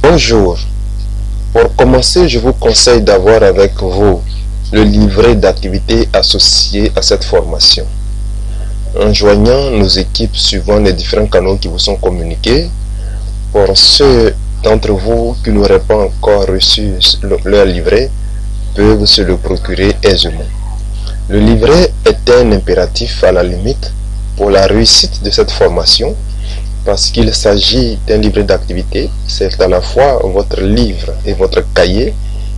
Bonjour. Pour commencer, je vous conseille d'avoir avec vous le livret d'activités associé à cette formation. En joignant nos équipes suivant les différents canaux qui vous sont communiqués, pour ceux d'entre vous qui n'auraient pas encore reçu leur livret, peuvent se le procurer aisément. Le livret est un impératif à la limite pour la réussite de cette formation, parce qu'il s'agit d'un livret d'activité. C'est à la fois votre livre et votre cahier.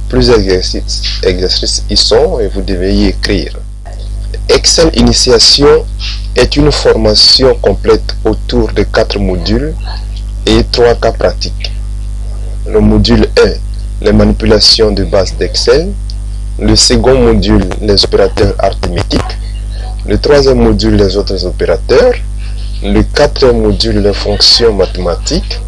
Plus exercices y sont et vous devez y écrire. Excel Initiation est une formation complète autour de 4 modules et 3 cas pratiques. Le module 1, les manipulations de base d'Excel. Le second module, les opérateurs arithmétiques. Le troisième module, les autres opérateurs. Le quatrième module, les fonctions mathématiques.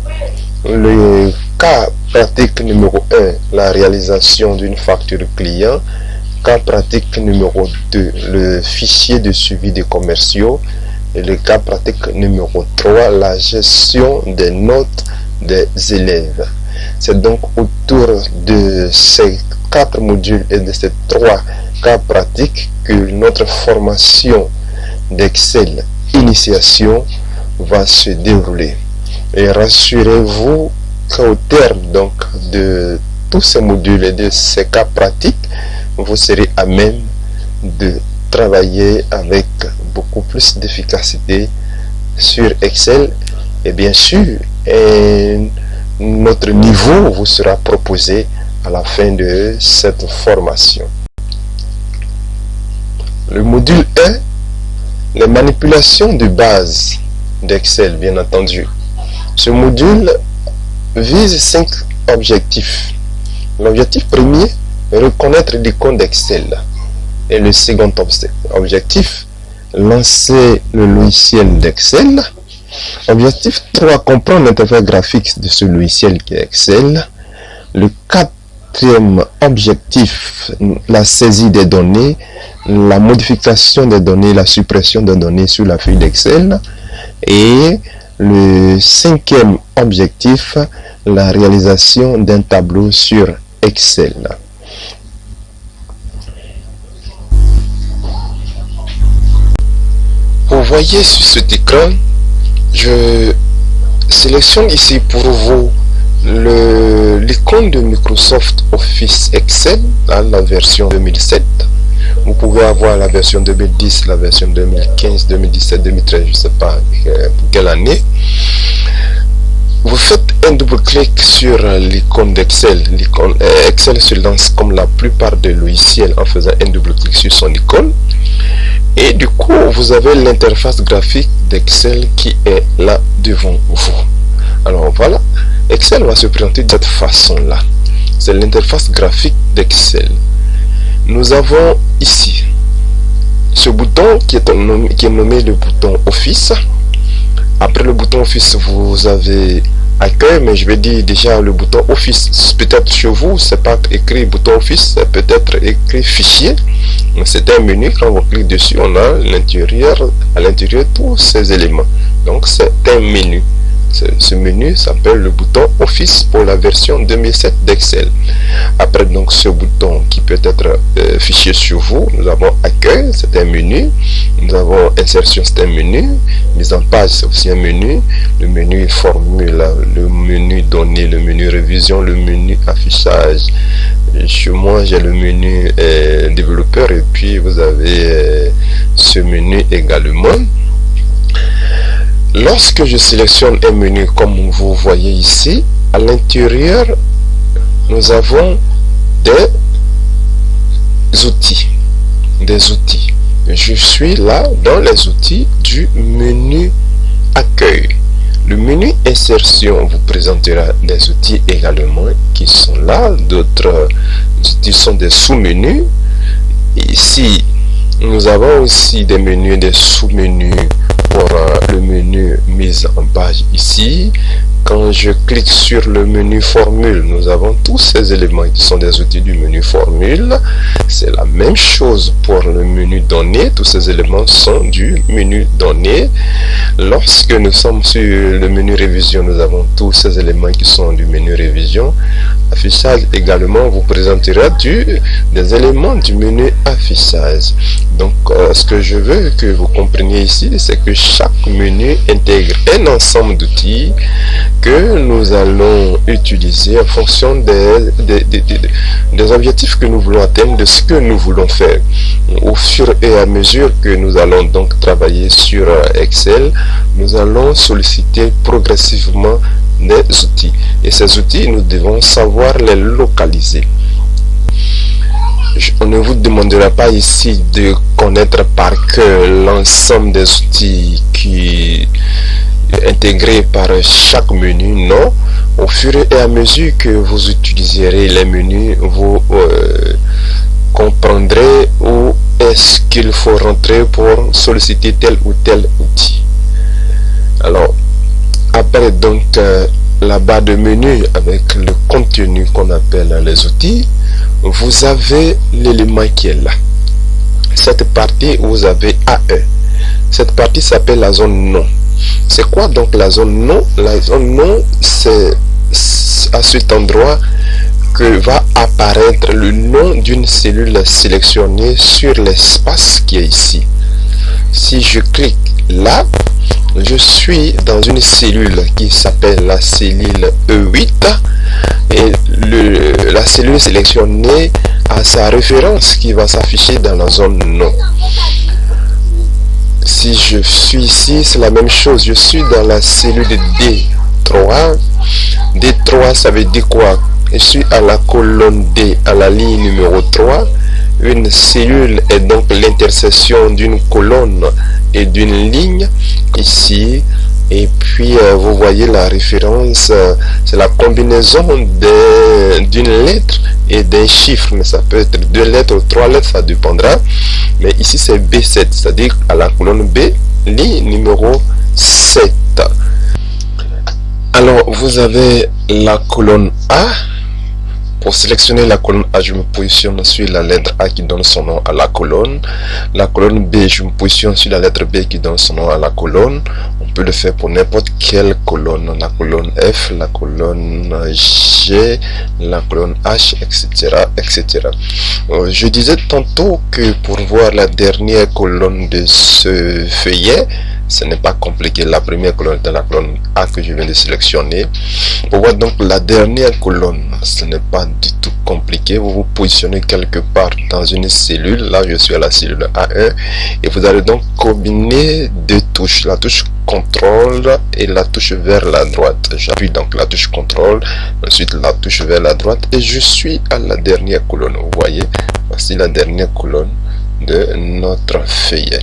Le cas pratique numéro 1, la réalisation d'une facture client. Cas pratique numéro 2, le fichier de suivi des commerciaux. Et le cas pratique numéro 3, la gestion des notes des élèves. C'est donc autour de ces 4 modules et de ces 3 cas pratiques que notre formation d'Excel Initiation va se dérouler. Et rassurez-vous qu'au terme donc de tous ces modules et de ces cas pratiques, vous serez à même de travailler avec beaucoup plus d'efficacité sur Excel. Et bien sûr, notre niveau vous sera proposé à la fin de cette formation. Le module 1, les manipulations de base d'Excel, bien entendu. Ce module vise 5 objectifs. L'objectif premier, reconnaître l'icône d'Excel. Et le second objectif, lancer le logiciel d'Excel. Objectif 3, comprendre l'interface graphique de ce logiciel qui est Excel. Le quatrième objectif, la saisie des données, la modification des données, la suppression des données sur la feuille d'Excel. Et le cinquième objectif, la réalisation d'un tableau sur Excel. Vous voyez sur cet écran, je sélectionne ici pour vous l'icône de Microsoft Office Excel, la version 2007. Vous pouvez avoir la version 2010, la version 2015, 2017, 2013, je ne sais pas pour quelle année. Vous faites un double-clic sur l'icône d'Excel. L'icône Excel se lance comme la plupart des logiciels en faisant un double-clic sur son icône. Et du coup, vous avez l'interface graphique d'Excel qui est là devant vous. Alors voilà, Excel va se présenter de cette façon-là. C'est l'interface graphique d'Excel. Nous avons ici ce bouton qui est nommé le bouton Office. Après le bouton Office, vous avez Accueil, mais je vais dire déjà le bouton Office. Peut-être chez vous, c'est pas écrit bouton Office, c'est peut-être écrit Fichier. C'est un menu, quand on clique dessus, on a à l'intérieur tous ces éléments. Donc c'est un menu. Ce menu s'appelle le bouton Office pour la version 2007 d'Excel. Après donc ce bouton qui peut être fichier sur vous, nous avons Accueil, c'est un menu. Nous avons Insertion, c'est un menu. Mise en page, c'est aussi un menu. Le menu Formule, le menu Données, le menu Révision, le menu Affichage. Chez moi, j'ai le menu Développeur et puis vous avez ce menu également. Lorsque je sélectionne un menu comme vous voyez ici, à l'intérieur, nous avons des outils. Je suis là dans les outils du menu Accueil. Le menu Insertion vous présentera des outils également qui sont là. D'autres outils sont des sous-menus. Ici, nous avons aussi des menus et des sous-menus pour le menu mise en page ici. quand je clique sur le menu formule, nous avons tous ces éléments qui sont des outils du menu formule. C'est la même chose pour le menu données. Tous ces éléments sont du menu données. Lorsque nous sommes sur le menu révision, nous avons tous ces éléments qui sont du menu révision. Affichage également vous présentera des éléments du menu affichage. Donc ce que je veux que vous compreniez ici, c'est que chaque menu intègre un ensemble d'outils que nous allons utiliser en fonction des objectifs que nous voulons atteindre, de ce que nous voulons faire. Au fur et à mesure que nous allons donc travailler sur Excel, nous allons solliciter progressivement des outils. Et ces outils, nous devons savoir les localiser. On ne vous demandera pas ici de connaître par cœur l'ensemble des outils qui intégrés par chaque menu, non. Au fur et à mesure que vous utiliserez les menus, vous comprendrez où est-ce qu'il faut rentrer pour solliciter tel ou tel outil. Alors, après donc la barre de menu avec le contenu qu'on appelle les outils, vous avez l'élément qui est là. Cette partie, vous avez AE. Cette partie s'appelle la zone nom. C'est quoi donc la zone nom? La zone nom, c'est à cet endroit que va apparaître le nom d'une cellule sélectionnée sur l'espace qui est ici. Si je clique là, je suis dans une cellule qui s'appelle la cellule E8 et la cellule sélectionnée a sa référence qui va s'afficher dans la zone nom. Si je suis ici, c'est la même chose. Je suis dans la cellule D3. D3, ça veut dire quoi? Je suis à la colonne D, à la ligne numéro 3. Une cellule est donc l'intersection d'une colonne et d'une ligne ici. Et puis vous voyez la référence, c'est la combinaison d'une lettre et d'un chiffre, mais ça peut être 2 lettres ou 3 lettres, ça dépendra. Mais ici c'est B7, c'est-à-dire à la colonne B, ligne numéro 7. Alors vous avez la colonne A. Pour sélectionner la colonne A, je me positionne sur la lettre A qui donne son nom à la colonne. La colonne B, je me positionne sur la lettre B qui donne son nom à la colonne. On peut le faire pour n'importe quelle colonne. La colonne F, la colonne G, la colonne H, etc. etc. Je disais tantôt que pour voir la dernière colonne de ce feuillet, ce n'est pas compliqué. La première colonne est dans la colonne A que je viens de sélectionner. Pour voir donc la dernière colonne, ce n'est pas du tout compliqué. Vous vous positionnez quelque part dans une cellule. Là, je suis à la cellule A1 et vous allez donc combiner deux touches, la touche CTRL et la touche vers la droite. J'appuie donc la touche CTRL, ensuite la touche vers la droite et je suis à la dernière colonne. Vous voyez, voici la dernière colonne de notre feuillet.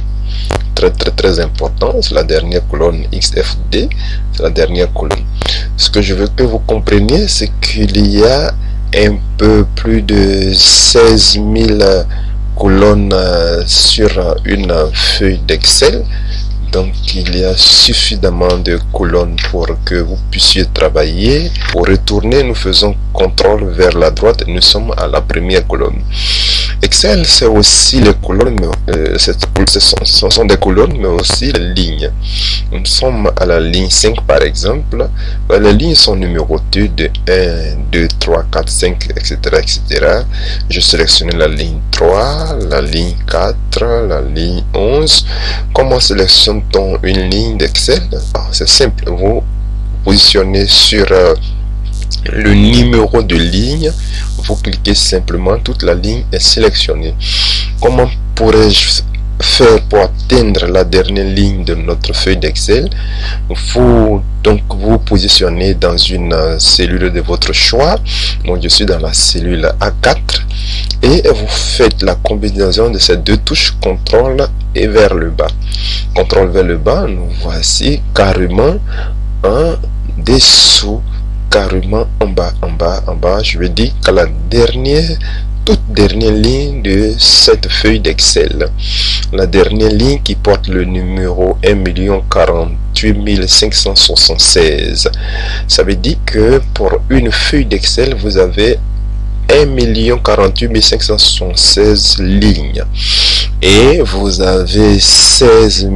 Très important, c'est la dernière colonne XFD, c'est la dernière colonne. Ce que je veux que vous compreniez, c'est qu'il y a un peu plus de 16 000 colonnes sur une feuille d'Excel. Donc il y a suffisamment de colonnes pour que vous puissiez travailler. Pour retourner, nous faisons CTRL vers la droite et nous sommes à la première colonne. Excel, c'est aussi les colonnes, ce sont des colonnes, mais aussi les lignes. Nous sommes à la ligne 5 par exemple. Les lignes sont numérotées de 1, 2, 3, 4, 5, etc. etc. Je sélectionne la ligne 3, la ligne 4, la ligne 11. Comment sélectionne-t-on une ligne d'Excel? C'est simple, vous positionnez sur le numéro de ligne, vous cliquez simplement, toute la ligne est sélectionnée. Comment pourrais-je faire pour atteindre la dernière ligne de notre feuille d'Excel? Vous donc vous positionnez dans une cellule de votre choix. Donc je suis dans la cellule A4 et vous faites la combinaison de ces deux touches CTRL et vers le bas. CTRL vers le bas, nous voici carrément en dessous, carrément en bas, je vais dire qu'à la dernière toute dernière ligne de cette feuille d'Excel. La dernière ligne qui porte le numéro 1 048 576. Ça veut dire que pour une feuille d'Excel, vous avez 1 048 576 lignes. Et vous avez 16 000,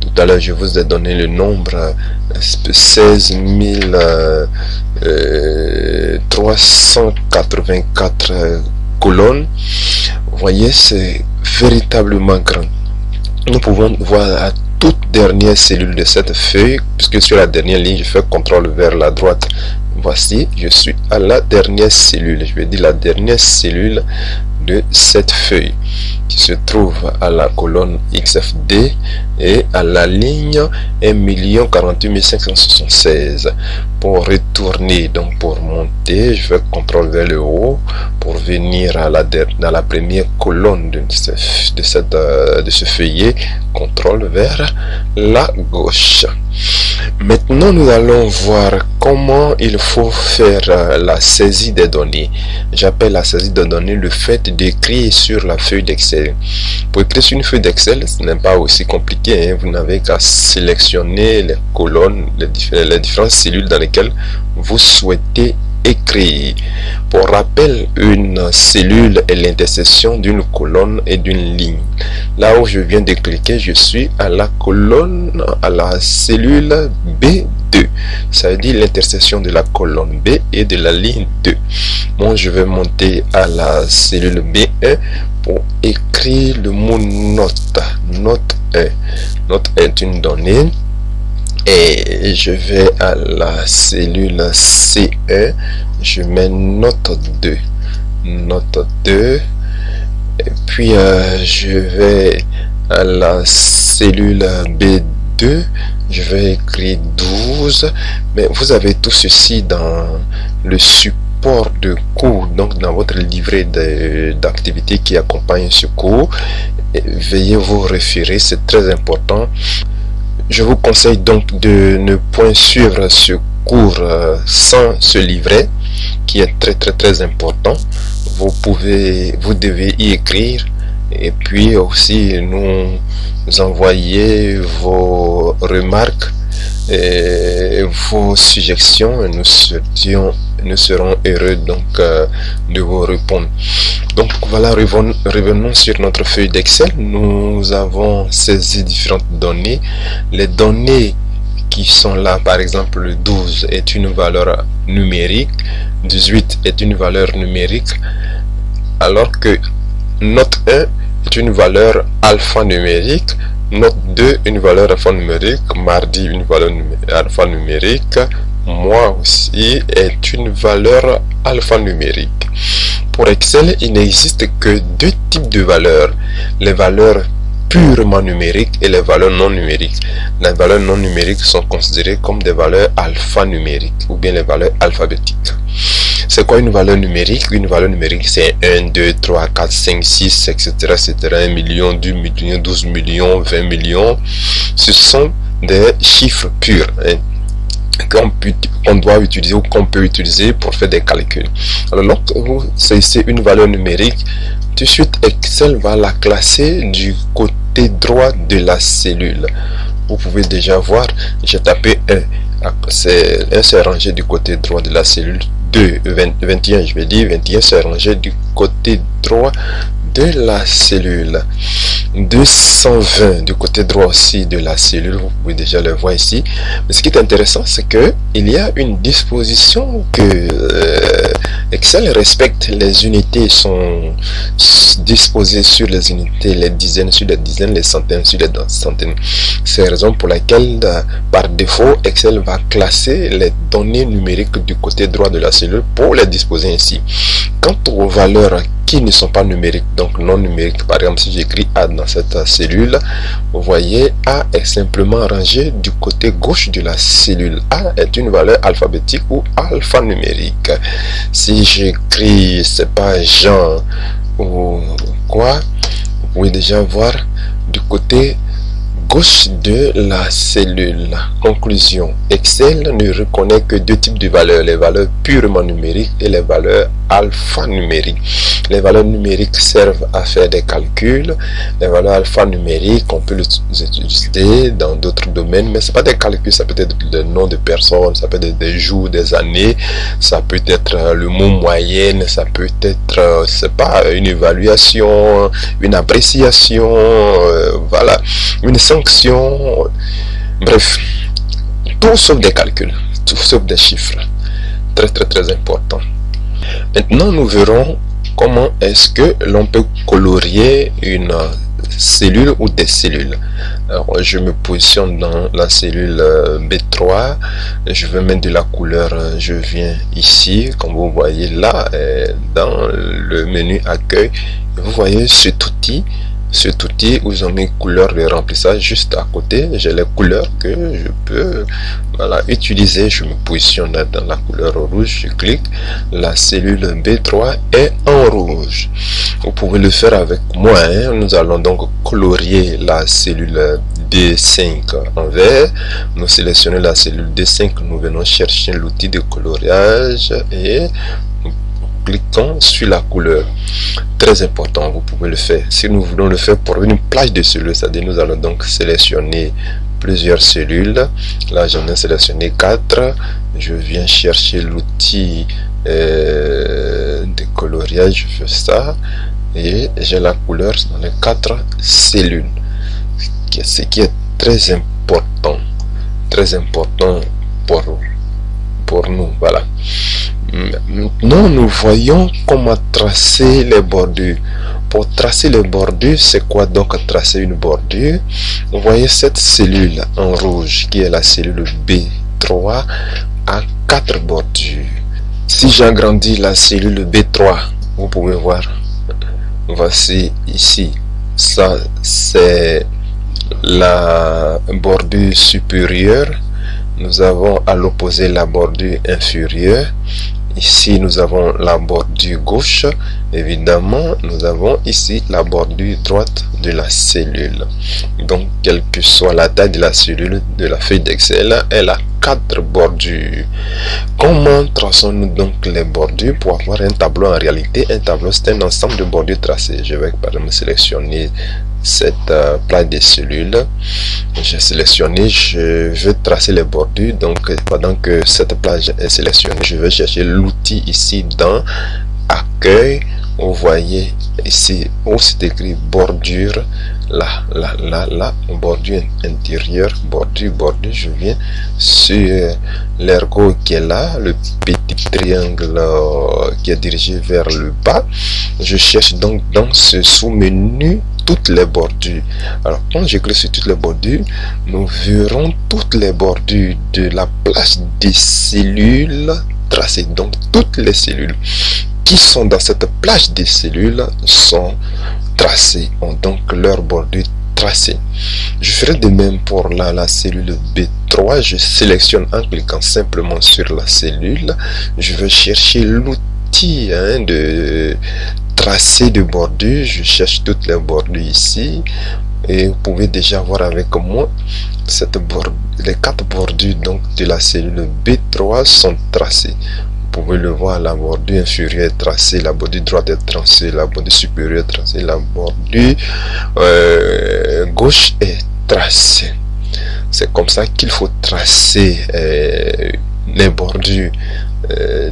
tout à l'heure je vous ai donné le nombre, 16 384 colonnes. Vous voyez, c'est véritablement grand. Nous pouvons voir la toute dernière cellule de cette feuille, puisque sur la dernière ligne, je fais CTRL vers la droite. Voici, je suis à la dernière cellule, je vais dire la dernière cellule de cette feuille qui se trouve à la colonne XFD et à la ligne 1 048 576. Pour retourner, donc pour monter, je vais CTRL vers le haut pour venir à dans la première colonne de ce feuillet, CTRL vers la gauche. Maintenant, nous allons voir comment il faut faire la saisie des données. J'appelle la saisie des données le fait d'écrire sur la feuille d'Excel. Pour écrire sur une feuille d'Excel, ce n'est pas aussi compliqué, hein. Vous n'avez qu'à sélectionner les colonnes, les différentes cellules dans lesquelles vous souhaitez écrire. Pour rappel, une cellule est l'intersection d'une colonne et d'une ligne. Là où je viens de cliquer, je suis à la colonne, à la cellule B2. Ça veut dire l'intersection de la colonne B et de la ligne 2. Moi, je vais monter à la cellule B1 pour écrire le mot note. Note 1. Note est une donnée. Et je vais à la cellule C1, je mets note 2, note 2, et puis je vais à la cellule B2, je vais écrire 12, mais vous avez tout ceci dans le support de cours, donc dans votre livret d'activités qui accompagne ce cours. Et veuillez vous référer, c'est très important. Je vous conseille donc de ne point suivre ce cours sans ce livret qui est très important. Vous devez y écrire et puis aussi nous envoyer vos remarques et vos suggestions et nous serons heureux donc de vous répondre. Donc voilà, revenons sur notre feuille d'Excel. Nous avons saisi différentes données. Les données qui sont là, par exemple le 12 est une valeur numérique, 18 est une valeur numérique, alors que note 1 est une valeur alphanumérique, note 2 une valeur alphanumérique, mardi une valeur alphanumérique, mois aussi est une valeur alphanumérique. Pour Excel, il n'existe que deux types de valeurs, les valeurs purement numériques et les valeurs non numériques. Les valeurs non numériques sont considérées comme des valeurs alphanumériques ou bien les valeurs alphabétiques. C'est quoi une valeur numérique? Une valeur numérique, c'est 1, 2, 3, 4, 5, 6, etc. 1 million, 2 millions, 12 millions, 20 millions. Ce sont des chiffres purs, hein, qu'on doit utiliser ou qu'on peut utiliser pour faire des calculs. Alors, lorsque vous saisissez une valeur numérique, tout de suite Excel va la classer du côté droit de la cellule. Vous pouvez déjà voir, j'ai tapé 1. C'est rangé du côté droit de la cellule. 2, 21, je vais dire 21, c'est rangé du côté droit de la cellule. 220 du côté droit aussi de la cellule, vous pouvez déjà le voir ici. Mais ce qui est intéressant, c'est que il y a une disposition que Excel respecte. Les unités sont disposées sur les unités, les dizaines sur les dizaines, les centaines sur les centaines. C'est la raison pour laquelle par défaut Excel va classer les données numériques du côté droit de la cellule pour les disposer ainsi. Quant aux valeurs qui ne sont pas numériques, donc non numériques, par exemple si j'écris A dans cette cellule, vous voyez A est simplement rangé du côté gauche de la cellule. A est une valeur alphabétique ou alphanumérique. Si j'écris, c'est pas Jean ou quoi, vous pouvez déjà voir du côté gauche de la cellule. Conclusion. Excel ne reconnaît que deux types de valeurs, les valeurs purement numériques et les valeurs alphanumériques. Les valeurs numériques servent à faire des calculs. Les valeurs alphanumériques, on peut les utiliser dans d'autres domaines, mais ce n'est pas des calculs, ça peut être le nom de personnes, ça peut être des jours, des années, ça peut être le mot moyenne, ça peut être, c'est pas une évaluation, une appréciation, voilà, une sanction, bref, tout sauf des calculs, tout sauf des chiffres. Très important. Maintenant, nous verrons comment est-ce que l'on peut colorier une cellule ou des cellules. Alors, je me positionne dans la cellule B3, je vais mettre de la couleur, je viens ici, comme vous voyez là, dans le menu accueil, vous voyez cet outil où ils ont mis couleur de remplissage juste à côté. J'ai les couleurs que je peux utiliser. Je me positionne dans la couleur rouge, je clique, la cellule B3 est en rouge. Vous pouvez le faire avec moi, hein. Nous allons donc colorier la cellule D5 en vert. Nous sélectionnons la cellule D5, nous venons chercher l'outil de coloriage et cliquons sur la couleur. Très important, vous pouvez le faire. Si nous voulons le faire pour une plage de cellules, c'est-à-dire nous allons donc sélectionner plusieurs cellules. Là, j'en ai sélectionné 4. Je viens chercher l'outil de coloriage. Je fais ça et j'ai la couleur dans les 4 cellules. Ce qui est très important pour nous. Voilà. Maintenant, nous voyons comment tracer les bordures. Pour tracer les bordures, c'est quoi donc tracer une bordure? Vous voyez cette cellule en rouge qui est la cellule B3 à 4 bordures. Si j'agrandis la cellule B3, vous pouvez voir, voici ici, ça c'est la bordure supérieure. Nous avons à l'opposé la bordure inférieure. Ici, nous avons la bordure gauche. Évidemment, nous avons ici la bordure droite de la cellule. Donc, quelle que soit la taille de la cellule de la feuille d'Excel, elle a 4 bordures. Comment traçons-nous donc les bordures pour avoir un tableau? En réalité, un tableau, c'est un ensemble de bordures tracées. Je vais par exemple sélectionner cette plage de cellules. J'ai sélectionné, je vais tracer les bordures. Donc pendant que cette plage est sélectionnée, je vais chercher l'outil ici dans accueil. Vous voyez ici où c'est écrit bordure, là, bordure intérieure, bordure, je viens sur l'ergot qui est là, le petit triangle qui est dirigé vers le bas. Je cherche donc dans ce sous-menu toutes les bordures. Alors quand je clique sur toutes les bordures, nous verrons toutes les bordures de la plage des cellules tracées. Donc toutes les cellules qui sont dans cette plage des cellules sont tracées, ont donc leur bordure tracée. Je ferai de même pour la cellule B3. Je sélectionne en cliquant simplement sur la cellule. Je vais chercher l'outil de tracé de bordure. Je cherche toutes les bordures ici et vous pouvez déjà voir avec moi les 4 bordures donc de la cellule B3 sont tracées. Vous pouvez le voir, la bordure inférieure est tracée, la bordure droite est tracée, la bordure supérieure est tracée, la bordure gauche est tracée. C'est comme ça qu'il faut tracer les bordures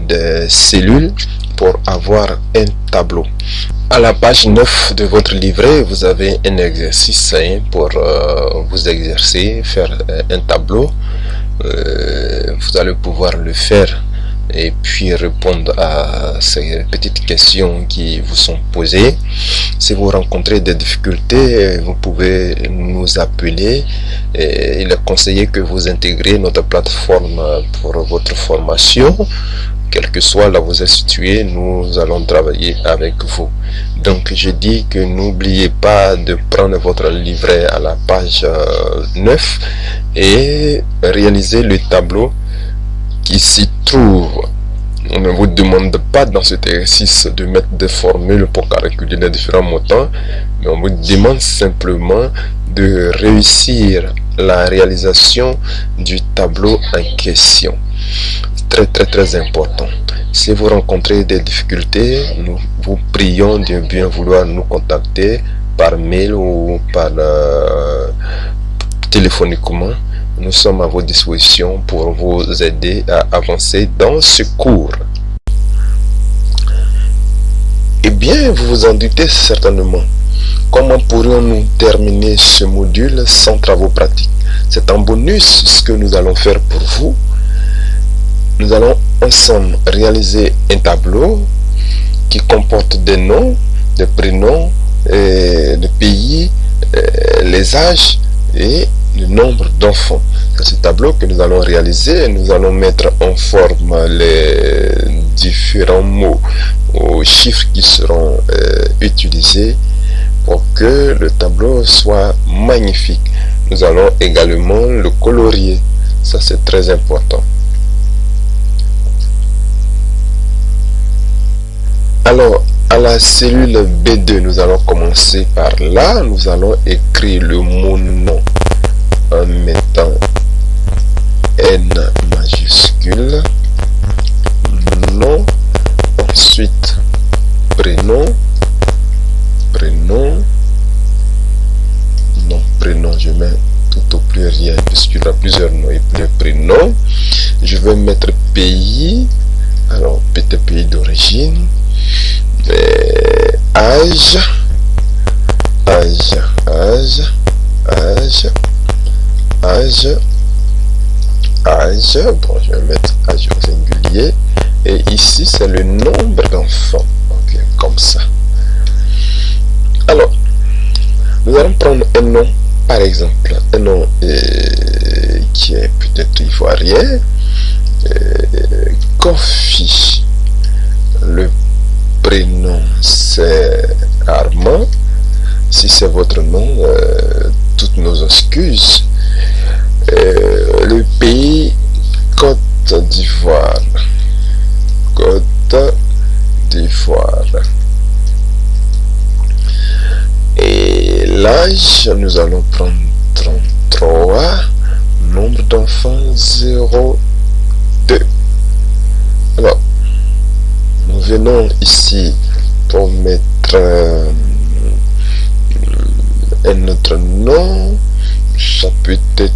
des cellules pour avoir un tableau. À la page 9 de votre livret, vous avez un exercice pour vous exercer, faire un tableau. Vous allez pouvoir le faire et puis répondre à ces petites questions qui vous sont posées. Si vous rencontrez des difficultés, vous pouvez nous appeler. Il est conseillé que vous intégrez notre plateforme pour votre formation. Quel que soit là où vous êtes situé, nous allons travailler avec vous. Donc je dis que n'oubliez pas de prendre votre livret à la page 9 et réaliser le tableau qui s'y trouve. On ne vous demande pas dans cet exercice de mettre des formules pour calculer les différents montants, mais on vous demande simplement de réussir la réalisation du tableau en question. Très important. Si vous rencontrez des difficultés, nous vous prions de bien vouloir nous contacter par mail ou par téléphoniquement. Nous sommes à votre disposition pour vous aider à avancer dans ce cours. Eh bien, vous vous en doutez certainement. Comment pourrions-nous terminer ce module sans travaux pratiques? C'est un bonus ce que nous allons faire pour vous. Nous allons ensemble réaliser un tableau qui comporte des noms, des prénoms, des pays, les âges et le nombre d'enfants. C'est ce tableau que nous allons réaliser. Nous allons mettre en forme les différents mots aux chiffres qui seront utilisés pour que le tableau soit magnifique. Nous allons également le colorier. Ça, c'est très important. Alors, à la cellule B2, nous allons commencer par là. Nous allons écrire le mot nom en mettant N majuscule. Nom. Ensuite, prénom. Prénom. Non, prénom, je mets tout au pluriel puisqu'il y a plusieurs noms et plus prénoms. Je vais mettre pays. Alors, peut-être pays d'origine. Âge. Bon, je vais mettre âge au singulier. Et ici, c'est le nombre d'enfants. Ok, comme ça. Alors, nous allons prendre un nom, par exemple, un nom qui est peut-être ivoirien. Kofi. Le prénom, c'est Armand. Si c'est votre nom, toutes nos excuses. Le pays, Côte d'Ivoire. Côte d'Ivoire. Et l'âge, nous allons prendre 33. Nombre d'enfants, 0,2. Alors, nous venons ici pour mettre un autre nom. Ça peut être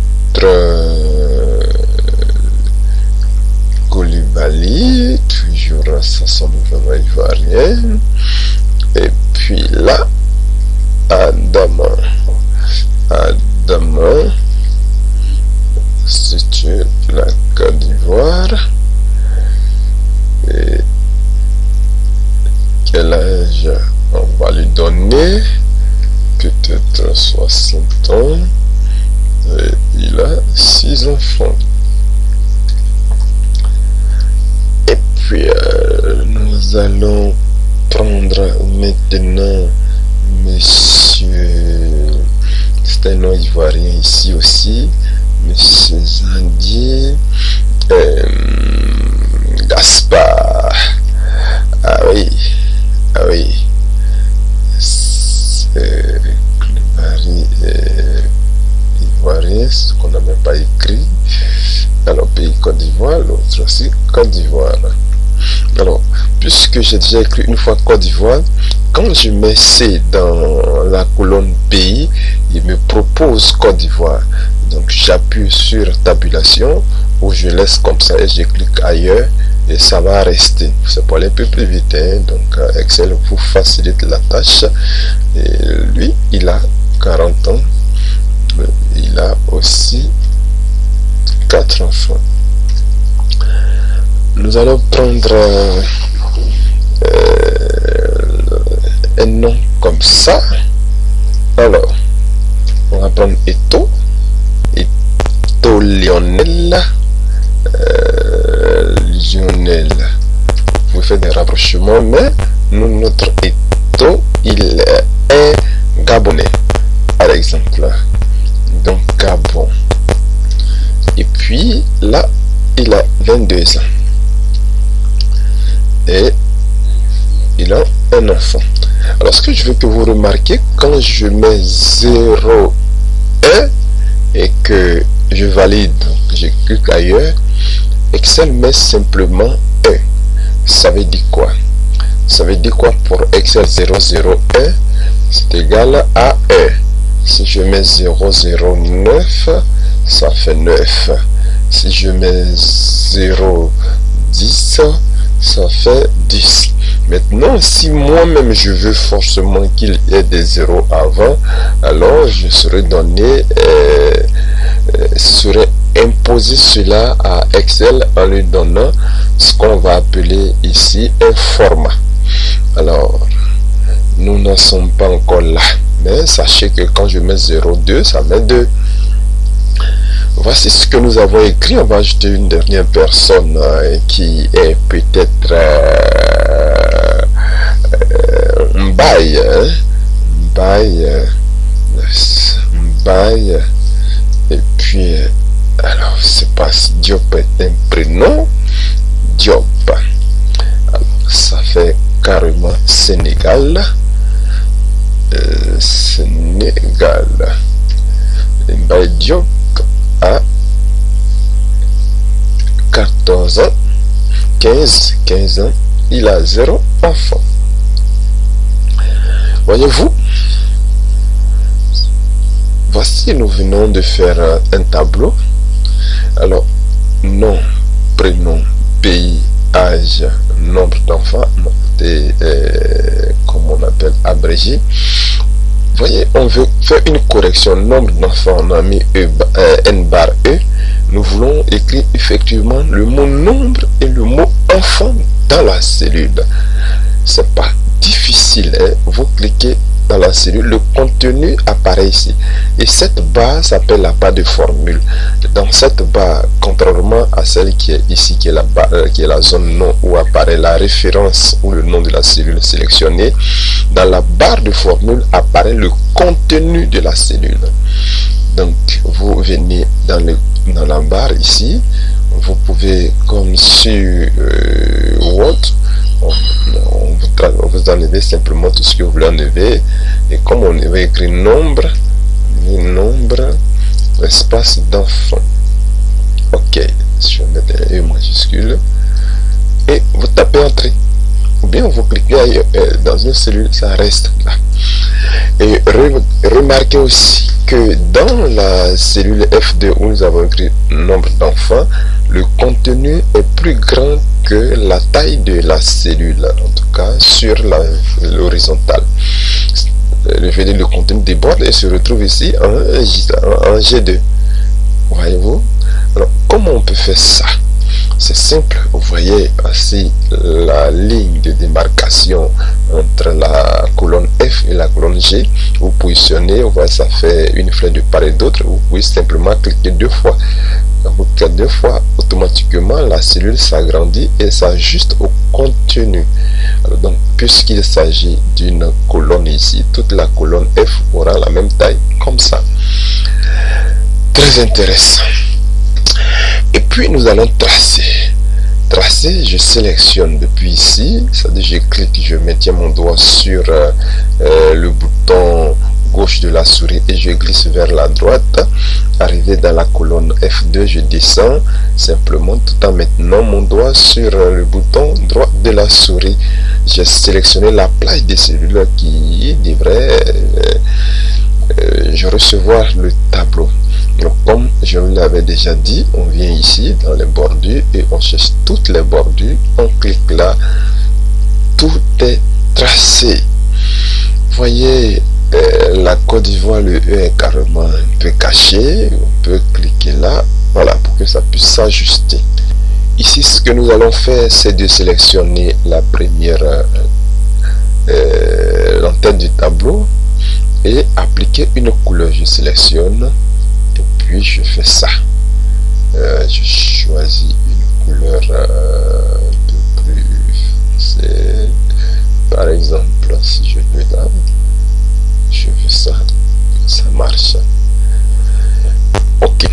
Koulibaly, toujours ça semble vraiment ivoirien. Et puis là, Adama, c'est la Côte d'Ivoire. Et quel âge on va lui donner? Peut-être 60 ans. Et il a 6 enfants. Et puis nous allons prendre maintenant monsieur, c'est un nom ivoirien ici aussi, monsieur Zandi Gaspard. Ah oui, c'est Clémarie ivoirien, ce qu'on n'a même pas écrit. Alors, pays Côte d'Ivoire, l'autre aussi Côte d'Ivoire. Alors, puisque j'ai déjà écrit une fois Côte d'Ivoire, quand je mets C dans la colonne pays, il me propose Côte d'Ivoire. Donc, j'appuie sur tabulation ou je laisse comme ça et je clique ailleurs et ça va rester. C'est pour aller un peu plus vite. Hein? Donc, Excel vous facilite la tâche. Et lui, il a 40 ans. Il a aussi 4 enfants. Nous allons prendre un nom comme ça. Alors, on va prendre Eto Lionel. Lionel. Vous faites des rapprochements, mais nous, notre Eto, il est gabonais, par exemple. Donc, Gabon. Et puis, là, il a 22 ans. Et il a un enfant. Alors, ce que je veux que vous remarquez, quand je mets 0 et que je valide, je clique ailleurs, Excel met simplement E. Ça veut dire quoi? Ça veut dire quoi pour Excel? 001, c'est égal à E. Si je mets 009, ça fait 9. Si je mets 010, ça fait 10. Maintenant, si moi-même je veux forcément qu'il y ait des zéros avant, alors je serai donné, serait imposer cela à Excel en lui donnant ce qu'on va appeler ici un format. Alors, nous n'en sommes pas encore là, mais sachez que quand je mets 02, ça met 2. Voici ce que nous avons écrit. On va ajouter une dernière personne qui est peut-être Mbaye. Mbaye. Et puis, alors, c'est pas si Diop est un prénom. Diop. Alors, ça fait carrément Sénégal. Sénégal. Mbaye Diop a 14 ans, 15 ans, il a 0 enfant. Voyez-vous, voici, nous venons de faire un tableau. Alors, nom, prénom, pays, âge, nombre d'enfants, comme on appelle abrégé. Voyez, on veut faire une correction. Nombre d'enfants, on a mis N bar E. Nous voulons écrire effectivement le mot nombre et le mot enfant dans la cellule. C'est pas difficile, hein? Vous cliquez dans la cellule, le contenu apparaît ici. Et cette barre s'appelle la barre de formule. Dans cette barre, contrairement à celle qui est ici, qui est la barre, qui est la zone nom où apparaît la référence ou le nom de la cellule sélectionnée, dans la barre de formule apparaît le contenu de la cellule. Donc, vous venez dans la barre ici, vous pouvez, comme sur Word, on vous enlevez simplement tout ce que vous voulez enlever, et comme on va écrire nombre, espace d'enfant. Ok, je vais mettre un E majuscule, et vous tapez entrée, ou bien vous cliquez ailleurs, dans une cellule, ça reste là. Et remarquez aussi que dans la cellule F2 où nous avons écrit nombre d'enfants, le contenu est plus grand que la taille de la cellule, en tout cas sur l'horizontale. Le contenu déborde et se retrouve ici en G2. Voyez-vous? Alors, comment on peut faire ça? C'est simple, vous voyez ainsi la ligne de démarcation entre la colonne F et la colonne G. Vous positionnez, vous voyez, ça fait une flèche de part et d'autre. Vous pouvez simplement cliquer 2 fois. Quand vous cliquez 2 fois, automatiquement la cellule s'agrandit et s'ajuste au contenu. Alors, donc, puisqu'il s'agit d'une colonne ici, toute la colonne F aura la même taille, comme ça. Très intéressant. Et puis nous allons tracer. Tracer, je sélectionne depuis ici, c'est-à-dire je clique, je maintiens mon doigt sur le bouton gauche de la souris et je glisse vers la droite. Arrivé dans la colonne F2, je descends simplement tout en maintenant mon doigt sur le bouton droit de la souris. J'ai sélectionné la plage des cellules qui devrait recevoir le tableau. Donc, comme je vous l'avais déjà dit, on vient ici dans les bordures et on cherche toutes les bordures. On clique là, tout est tracé. Voyez, la Côte d'Ivoire, le E est carrément un peu caché. On peut cliquer là, voilà, pour que ça puisse s'ajuster. Ici, ce que nous allons faire, c'est de sélectionner la première l'antenne du tableau et appliquer une couleur. Je sélectionne. Puis je fais ça. Je choisis une couleur un peu plus foncée. Par exemple, si je veux là, je fais ça, ça marche. Ok.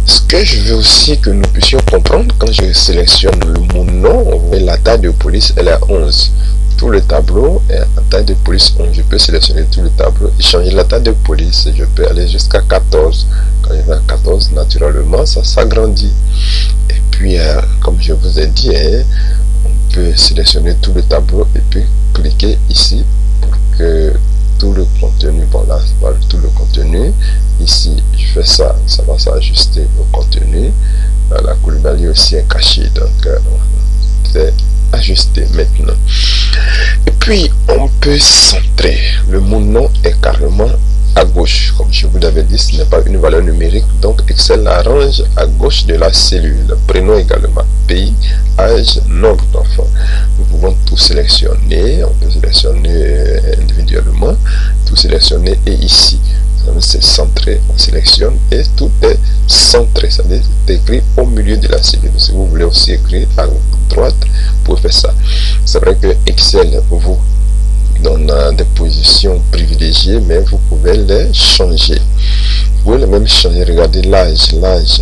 Ce que je veux aussi que nous puissions comprendre, quand je sélectionne le mot nom, la taille de police elle est à 11. tout le tableau et en taille de police 11. Je peux sélectionner tout le tableau et changer la taille de police. Je peux aller jusqu'à 14. Quand je vais à 14, naturellement, ça s'agrandit. Et puis, comme je vous ai dit, on peut sélectionner tout le tableau et puis cliquer ici pour que tout le contenu, bon là, voilà tout le contenu. Ici, je fais ça, ça va s'ajuster au contenu. La Koulibaly aussi est caché, donc c'est ajusté maintenant. Et puis, on peut centrer. Le nom est carrément à gauche. Comme je vous l'avais dit, ce n'est pas une valeur numérique, donc Excel l'arrange à gauche de la cellule. Prénom également, pays, âge, nombre d'enfants. Nous pouvons tout sélectionner, on peut sélectionner individuellement, tout sélectionner et ici, c'est centré, on sélectionne et tout est centré, c'est-à-dire écrit au milieu de la cellule. Si vous voulez aussi écrire à droite, vous pouvez faire ça. C'est vrai que Excel vous donne des positions privilégiées, mais vous pouvez les changer. Vous pouvez même changer. Regardez l'âge, l'âge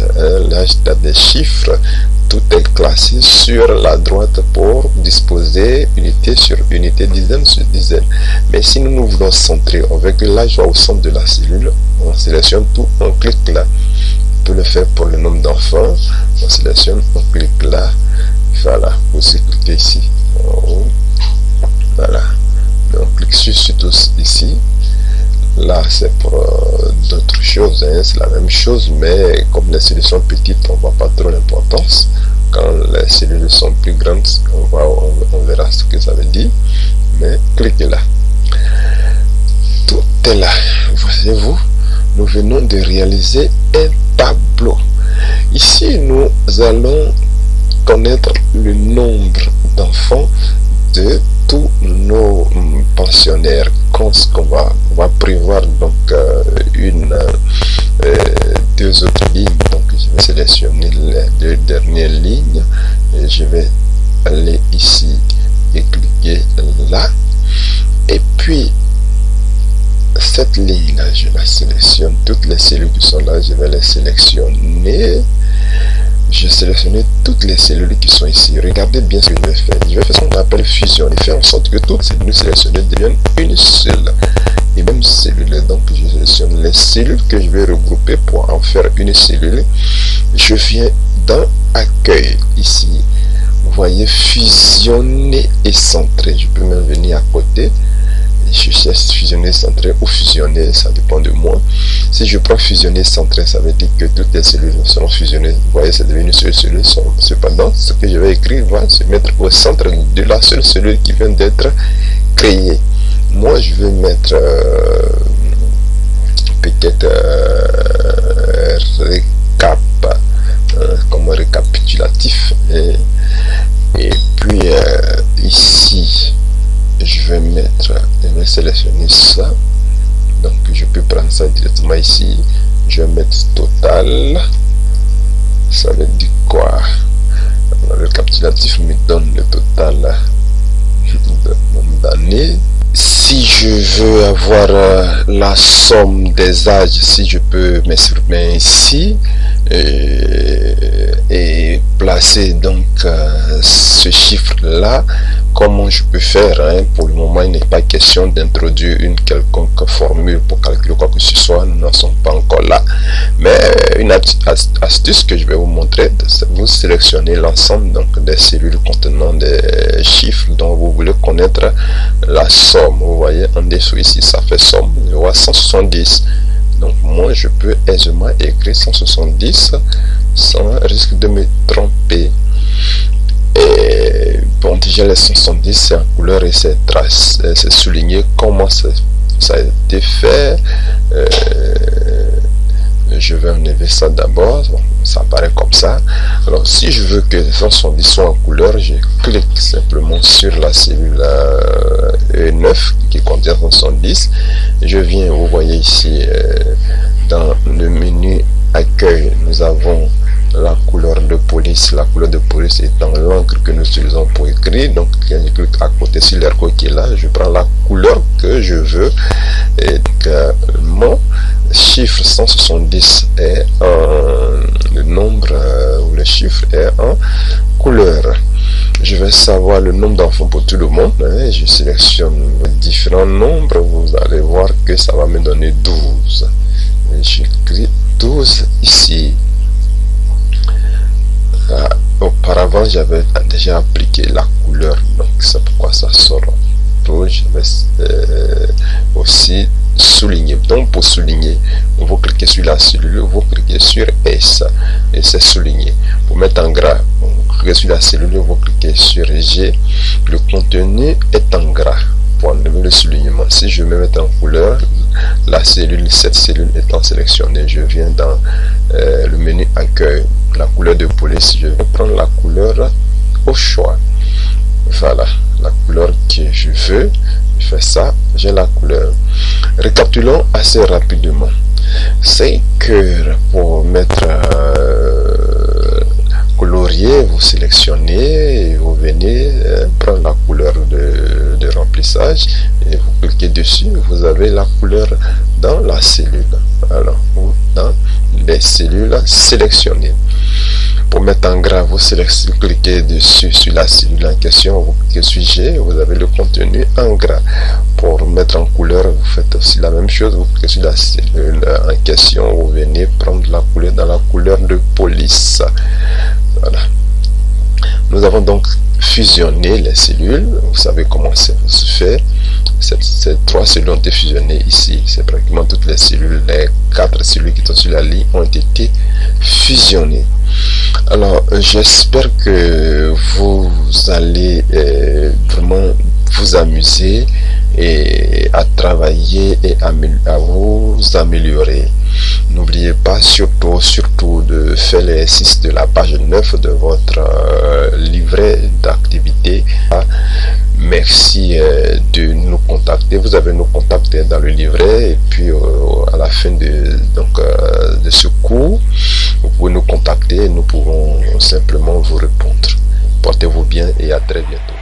des chiffres. Tout est classé sur la droite pour disposer unité sur unité, dizaine sur dizaine. Mais si nous voulons centrer, on veut que l'âge soit au centre de la cellule, on sélectionne tout, on clique là. On peut le faire pour le nombre d'enfants, on sélectionne, on clique là. Voilà, vous aussi cliquez ici. Voilà. Donc, on clique sur tous ici. Là, c'est pour d'autres choses, c'est la même chose, mais comme les cellules sont petites, on ne voit pas trop l'importance. Quand les cellules sont plus grandes, on verra ce que ça veut dire. Mais cliquez là. Tout est là. Voyez-vous, nous venons de réaliser un tableau. Ici, nous allons connaître le nombre d'enfants de tous nos pensionnaires. On va prévoir donc deux autres lignes. Donc je vais sélectionner les deux dernières lignes et je vais aller ici et cliquer là. Et puis cette ligne là, je la sélectionne. Toutes les cellules qui sont là, je vais les sélectionner. Je sélectionne toutes les cellules qui sont ici. Regardez bien ce que je vais faire. Je vais faire ce qu'on appelle fusionner, faire en sorte que toutes les cellules sélectionnées deviennent une seule et même cellule. Donc je sélectionne les cellules que je vais regrouper pour en faire une cellule. Je viens dans accueil ici. Vous voyez, fusionner et centrer. Je peux même venir à côté. Je cherche fusionner, centrer ou fusionner, ça dépend de moi. Si je prends fusionner, centrer, ça veut dire que toutes les cellules seront fusionnées. Vous voyez, c'est devenu une seule cellule. Cependant, ce que je vais écrire va se mettre au centre de la seule cellule qui vient d'être créée. Moi, je vais mettre peut-être récap comme récapitulatif. Et puis ici, je vais sélectionner ça. Donc je peux prendre ça directement ici. Je vais mettre total. Ça veut dire quoi? Le récapitulatif me donne le total de nombre d'années. Si je veux avoir la somme des âges, si je peux m'exprimer ici et placer donc ce chiffre là, comment je peux faire, pour le moment il n'est pas question d'introduire une quelconque formule pour calculer quoi que ce soit, nous n'en sommes pas encore là, mais une astuce que je vais vous montrer, c'est vous sélectionnez l'ensemble donc des cellules contenant des chiffres dont vous voulez connaître la somme. Vous voyez en dessous ici ça fait somme, je vois 170. Donc moi je peux aisément écrire 170 sans risque de me tromper. Et bon, déjà les 170 c'est en couleur et c'est souligné comment ça a été fait. Je vais enlever ça d'abord, bon, ça apparaît comme ça. Alors si je veux que les 170 soient en couleur, je clique simplement sur la cellule E9 qui contient 170. Je viens, vous voyez ici dans le menu accueil, nous avons la couleur de police. La couleur de police étant l'encre que nous utilisons pour écrire. Donc quand je clique à côté sur l'ergo qui est là, je prends la couleur que je veux. Et que mon chiffre 170 est le nombre ou le chiffre est en couleur. Je vais savoir le nombre d'enfants pour tout le monde. Je sélectionne différents nombres. Vous allez voir que ça va me donner 12. J'écris 12 ici. Auparavant, j'avais déjà appliqué la couleur. Donc, c'est pourquoi ça sort. Donc, je vais aussi souligner. Donc, pour souligner, vous cliquez sur la cellule, vous cliquez sur S et c'est souligné. Pour mettre en gras, vous cliquez sur la cellule, vous cliquez sur G. Le contenu est en gras. Pour enlever le soulignement, si je me mets en couleur, la cellule, cette cellule étant sélectionnée, je viens dans le menu accueil, la couleur de police, je vais prendre la couleur au choix. Voilà, la couleur que je veux, je fais ça, j'ai la couleur. Récapitulons assez rapidement. C'est que pour mettre colorier, vous sélectionnez et vous venez prendre la couleur de remplissage et vous cliquez dessus, vous avez la couleur dans la cellule, alors dans les cellules sélectionnées. Pour mettre en gras, vous cliquez dessus sur la cellule en question, vous cliquez sur G, vous avez le contenu en gras. Pour mettre en couleur, vous faites aussi la même chose, vous cliquez sur la cellule en question, vous venez prendre la couleur dans la couleur de police. Voilà. Nous avons donc fusionné les cellules. Vous savez comment ça se fait. Ces trois cellules ont été fusionnées ici. C'est pratiquement toutes les cellules, les 4 cellules qui sont sur la ligne ont été fusionnées. Alors, j'espère que vous allez vraiment vous amuser et à travailler et à vous améliorer. N'oubliez pas surtout de faire l'exercice de la page 9 de votre livret d'activité. Merci de nous contacter. Vous avez nos contacts dans le livret et puis à la fin de ce cours, vous pouvez nous contacter et nous pouvons simplement vous répondre. Portez-vous bien et à très bientôt.